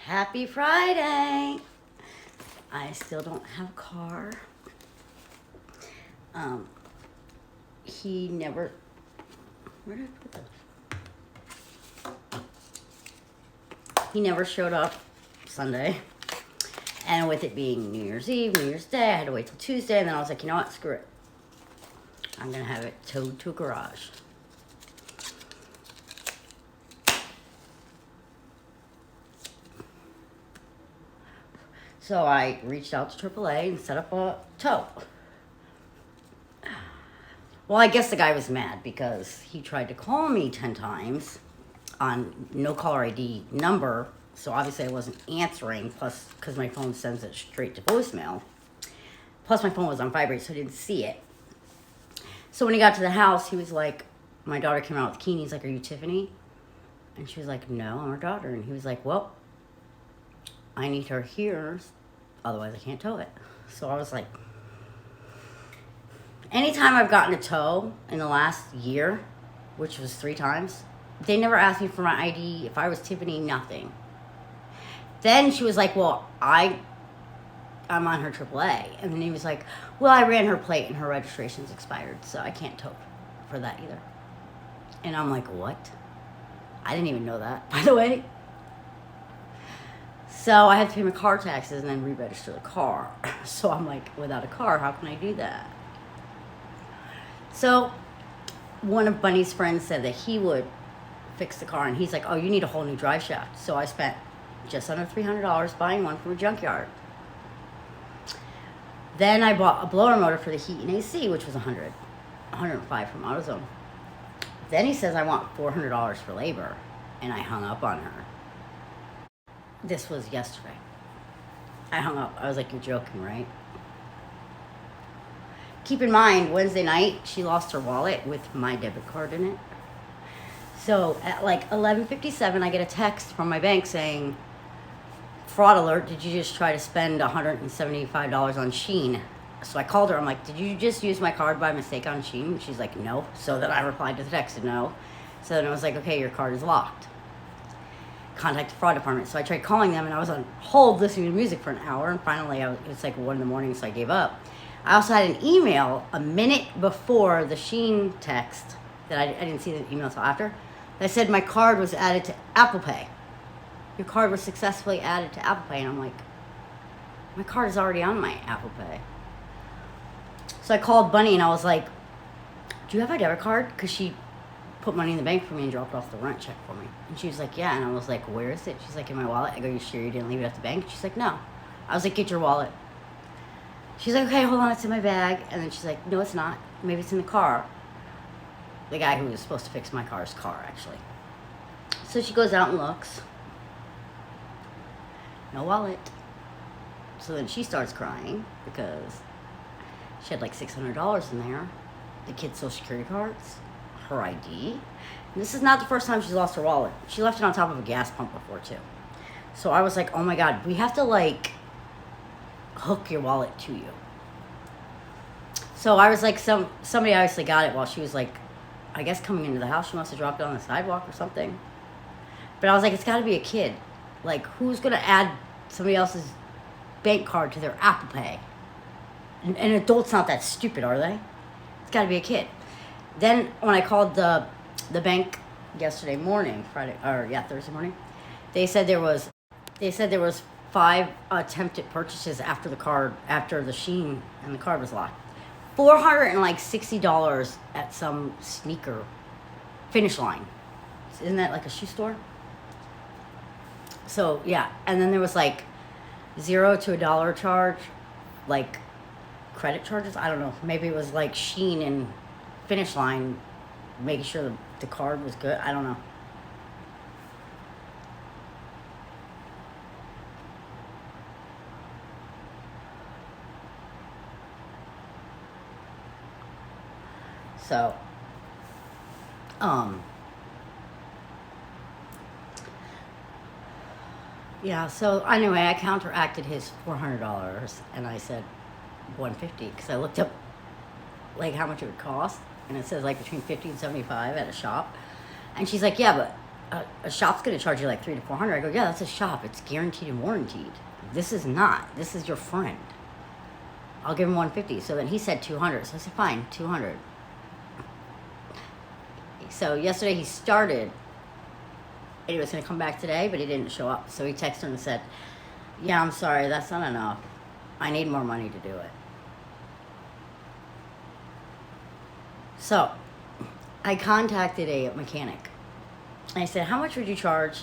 Happy Friday. I still don't have a car. He never, where did I put this? He never showed up Sunday. And with it being New Year's Eve, New Year's Day, I had to wait till Tuesday. And then I was like, you know what, screw it. I'm going to have it towed to a garage. So I reached out to AAA and set up a tow. Well, I guess the guy was mad because he tried to call me 10 times on no caller ID number. So obviously I wasn't answering, plus because my phone sends it straight to voicemail. Plus my phone was on vibrate, so I didn't see it. So when he got to the house, he was like, my daughter came out with Keeney. He's like, are you Tiffany? And she was like, no, I'm her daughter. And he was like, well, I need her here, otherwise I can't tow it. So I was like, anytime I've gotten a tow in the last year, which was 3 times, they never asked me for my ID. If I was Tiffany, nothing. Then she was like, well, I'm on her AAA. And then he was like, well, I ran her plate and her registration's expired, so I can't tow for that either. And I'm like, what? I didn't even know that, by the way. So I had to pay my car taxes and then re-register the car. So I'm like, without a car, how can I do that? So one of Bunny's friends said that he would fix the car, and he's like, oh, you need a whole new drive shaft. So I spent just under $300 buying one from a junkyard. Then I bought a blower motor for the heat and AC, which was $105 from AutoZone. Then he says I want $400 for labor, and I hung up on her. This was yesterday. I hung up. I was like, you're joking, right? Keep in mind, Wednesday night, she lost her wallet with my debit card in it. So at like 11:57, I get a text from my bank saying, fraud alert, did you just try to spend $175 on Shein? So I called her. I'm like, did you just use my card by mistake on Shein? And she's like, no. So then I replied to the text, no. So then I was like, okay, your card is locked. Contact the fraud department. So I tried calling them, and I was on hold listening to music for an hour, and finally it's like 1 a.m, so I gave up. I also had an email a minute before the Shein text that I didn't see the email until after, that said my card was added to Apple Pay. Your card was successfully added to Apple Pay. And I'm like, my card is already on my Apple Pay. So I called Bunny and I was like, do you have my debit card? Because she put money in the bank for me and dropped off the rent check for me. And she was like, yeah. And I was like, where is it? She's like, in my wallet. I go, you sure you didn't leave it at the bank? She's like, no. I was like, get your wallet. She's like, okay, hold on, it's in my bag. And then she's like, no, it's not. Maybe it's in the car. The guy who was supposed to fix my car's car, actually. So she goes out and looks. No wallet. So then she starts crying because she had like $600 in there. The kid's social security cards, her ID. And this is not the first time she's lost her wallet. She left it on top of a gas pump before too. So I was like, oh my God, we have to like hook your wallet to you. So I was like, somebody obviously got it while she was like, I guess coming into the house. She must have dropped it on the sidewalk or something. But I was like, it's got to be a kid. Like, who's going to add somebody else's bank card to their Apple Pay? And adults not that stupid, are they? It's got to be a kid. Then when I called the bank yesterday morning, Thursday morning, they said there was 5 attempted purchases after the Shein, and the card was locked. $460 at some sneaker Finish Line. Isn't that like a shoe store? So yeah, and then there was like $0 to $1 charge, like credit charges. I don't know. Maybe it was like Shein and Finish Line making sure the card was good. I don't know. So, yeah, so anyway, I counteracted his $400, and I said $150, because I looked up like how much it would cost, and it says like between $50 and $75 at a shop. And she's like, yeah, but a shop's going to charge you like 300 to 400. I go, yeah, that's a shop. It's guaranteed and warranted. This is not. This is your friend. I'll give him 150. So then he said 200. So I said, fine, 200. So yesterday he started, and he was going to come back today, but he didn't show up. So he texted him and said, yeah, I'm sorry, that's not enough. I need more money to do it. So I contacted a mechanic. And I said, how much would you charge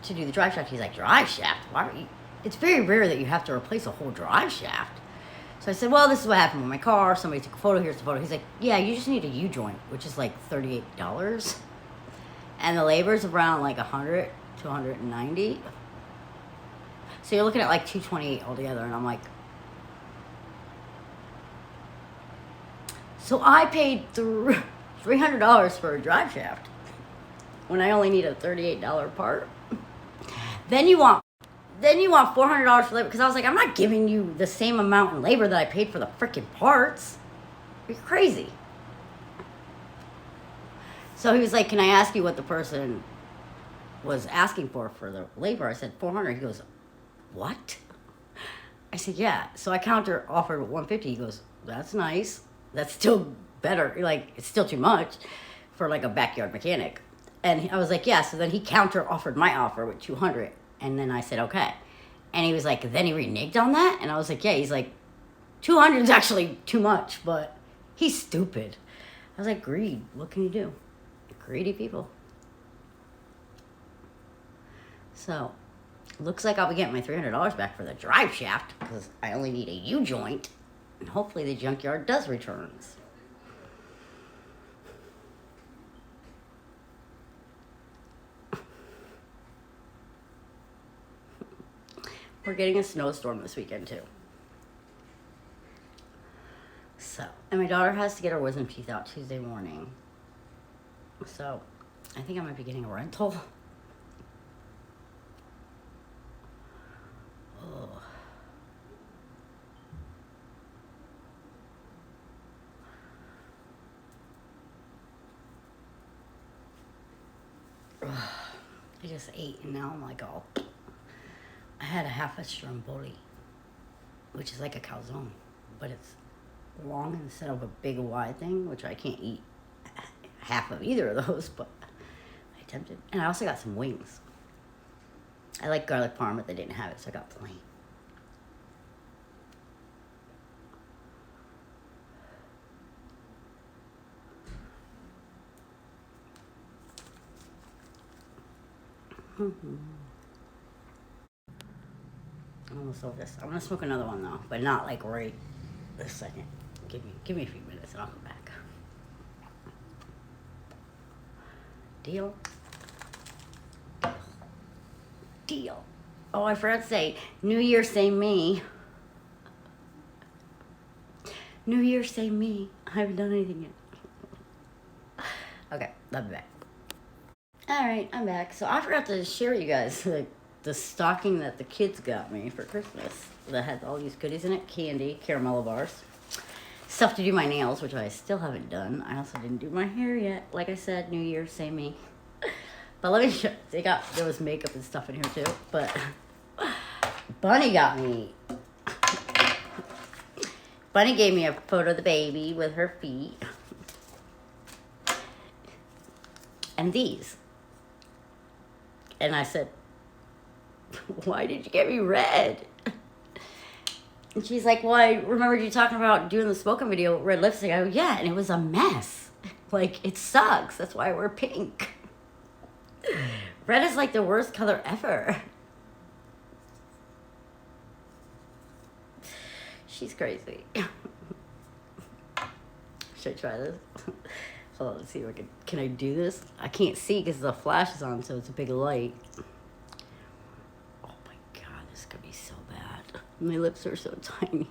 to do the drive shaft? He's like, drive shaft? Why don't you? It's very rare that you have to replace a whole drive shaft. So I said, well, this is what happened with my car. Somebody took a photo. Here's the photo. He's like, yeah, you just need a U-joint, which is like $38. And the labor's around like 100 to 190. So you're looking at like 228 altogether. And I'm like, so I paid $300 for a drive shaft when I only need a $38 part. Then you want $400 for labor, because I was like, I'm not giving you the same amount in labor that I paid for the freaking parts. You're crazy. So he was like, can I ask you what the person was asking for the labor? I said, 400. He goes, what? I said, yeah. So I counter offered 150. He goes, that's nice. That's still better. Like, it's still too much for like a backyard mechanic. And I was like, yeah. So then he counter offered my offer with 200. And then I said, okay. And he was like, then he reneged on that? And I was like, yeah. He's like, 200 is actually too much, but he's stupid. I was like, greed. What can you do? Greedy people. So, looks like I'll be getting my $300 back for the drive shaft, because I only need a U-joint. And hopefully the junkyard does returns. We're getting a snowstorm this weekend too. So, and my daughter has to get her wisdom teeth out Tuesday morning. So, I think I might be getting a rental. Oh. I just ate and now I'm like, oh. I had a half a stromboli, which is like a calzone, but it's long instead of a big wide thing, which I can't eat half of either of those, but I attempted. And I also got some wings. I like garlic parm, but they didn't have it, so I got plain. I'm almost over this. I'm gonna smoke another one though, but not like right this second. Give me a few minutes and I'll come back. Deal? Deal. Oh, I forgot to say, New Year, same me. New Year, same me. I haven't done anything yet. Okay, I'll be back. Alright, I'm back. So I forgot to share with you guys the stocking that the kids got me for Christmas that had all these goodies in it. Candy, caramello bars, stuff to do my nails, which I still haven't done. I also didn't do my hair yet. Like I said, New Year, same me. But let me show, there was makeup and stuff in here too. But Bunny got me. Bunny gave me a photo of the baby with her feet. And these. And I said, why did you get me red? And she's like, well, I remembered you talking about doing the smoking video with red lipstick. I go, yeah, and it was a mess. Like, it sucks. That's why I wear pink. Red is like the worst color ever. She's crazy. Should I try this? Hold on, let's see if I can I do this? I can't see because the flash is on, so it's a big light. Oh my god, this could be so bad. My lips are so tiny.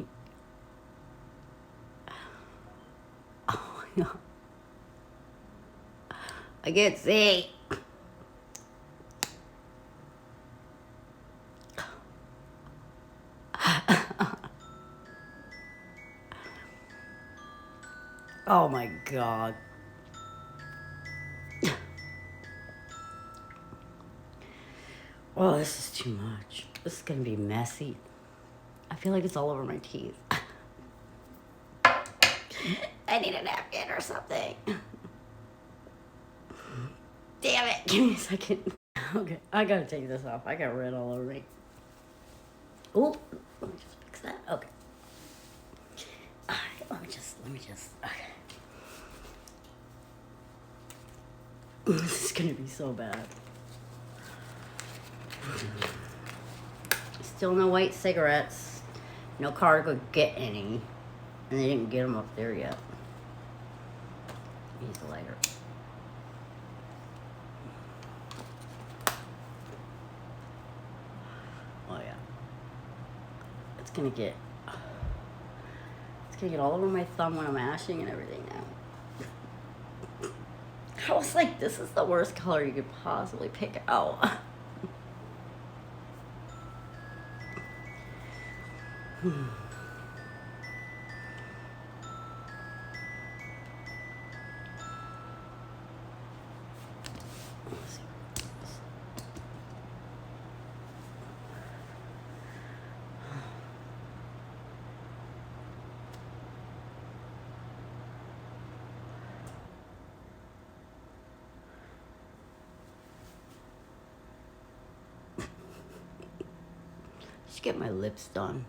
Oh my god. I can't see. Oh my god. Oh, this is too much. This is gonna be messy. I feel like it's all over my teeth. I need a napkin or something. Damn it. Give me a second. Okay, I gotta take this off. I got red all over me. Oop. Let me just fix that. Okay. Alright, let me just. Okay. This is gonna be so bad. Still no white cigarettes. No car to go get any. And they didn't get them up there yet. Use the lighter. Oh yeah. It's gonna get all over my thumb when I'm ashing and everything now. I was like, this is the worst color you could possibly pick out. Just get my lips done.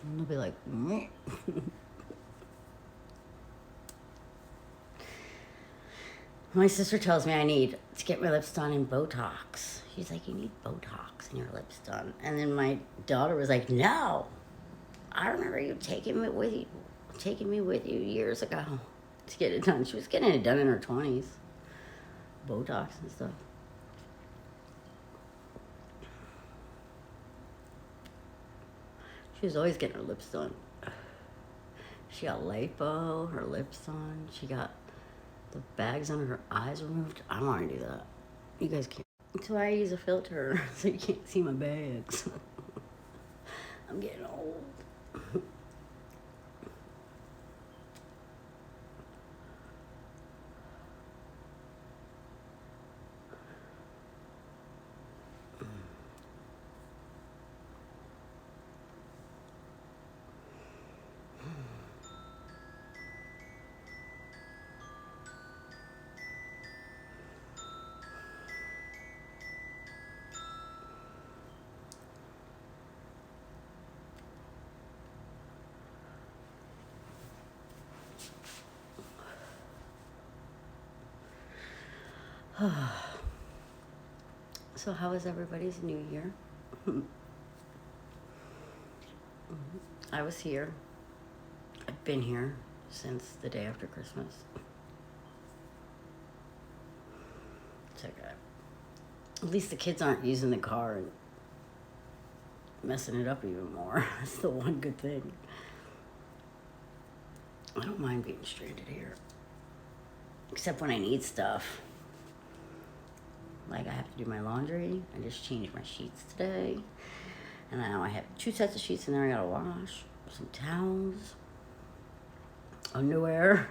And they'll be like, meh. My sister tells me I need to get my lips done in Botox. She's like, you need Botox in your lips done. And then my daughter was like, no. I remember you taking me with you years ago to get it done. She was getting it done in her 20s. Botox and stuff. She was always getting her lips done. She got lipo, her lips done. She got the bags under her eyes removed. I want to do that. You guys can't. That's why I use a filter, so you can't see my bags. I'm getting old. So how was everybody's New Year? I was here. I've been here since the day after Christmas. It's okay. At least the kids aren't using the car and messing it up even more. That's the one good thing. I don't mind being stranded here. Except when I need stuff. Like I have to do my laundry. I just changed my sheets today. And now I have 2 sets of sheets in there I gotta wash. Some towels. Underwear.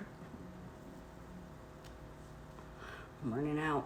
I'm running out.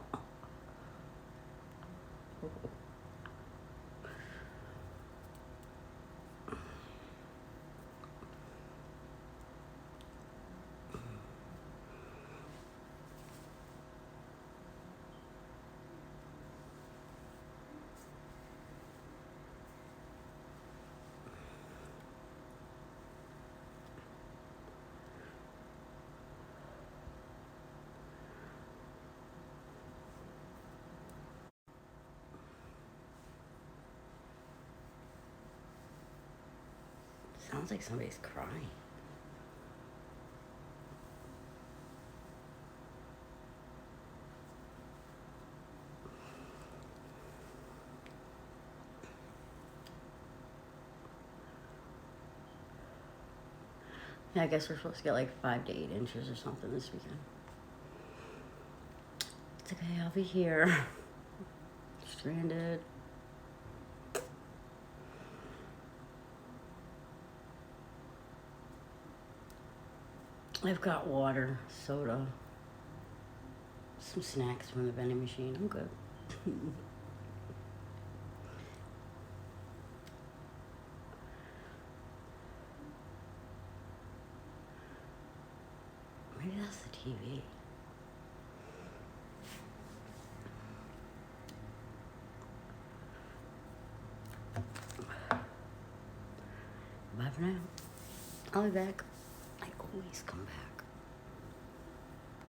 Sounds like somebody's crying. Yeah, I guess we're supposed to get like 5 to 8 inches or something this weekend. It's okay, I'll be here. Stranded. I've got water, soda, some snacks from the vending machine. I'm good. Maybe that's the TV. Bye for now. I'll be back. I always come back.